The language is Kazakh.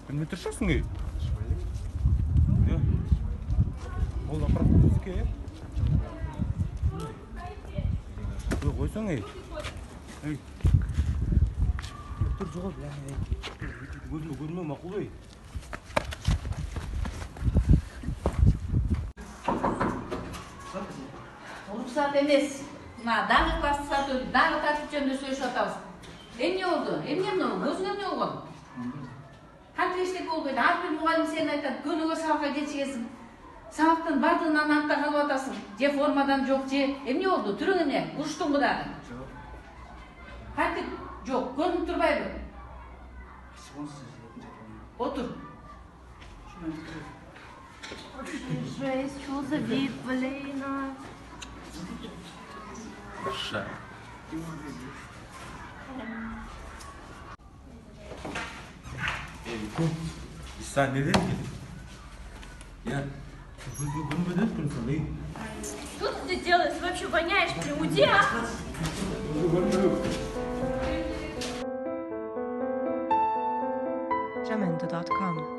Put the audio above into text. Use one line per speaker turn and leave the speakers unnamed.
Білмей тұршасың ей? Ол апарат көзіке, е? Қойсаң ей? Тұр жоғал, көзіме көрме мақұл ей?
Рұқсат емес. Дағы класты сату, дағы тәртіп жөнінде сөйлесіп жатамыз. Эмне oldu? Эмне мынау? Көзіңе эмне болған? Қанша ештеңе болып еді? Әрбір мұғалім сені айтады, күніге сабаққа кешігесің. Сабақтан бардығынан артта қалып жатасың. Же формадан жоқ, же эмне oldu? Түрің эмне? Ұрыштың ғой дағы. Тәртіп жоқ, көрініп тұрбайды. Отыр.
Жесть, что за вид, блин.
Ша. Sen ne dedin? Я
Что ты здесь делаешь? Ты вообще воняешь при уде, а?
Jamendo.com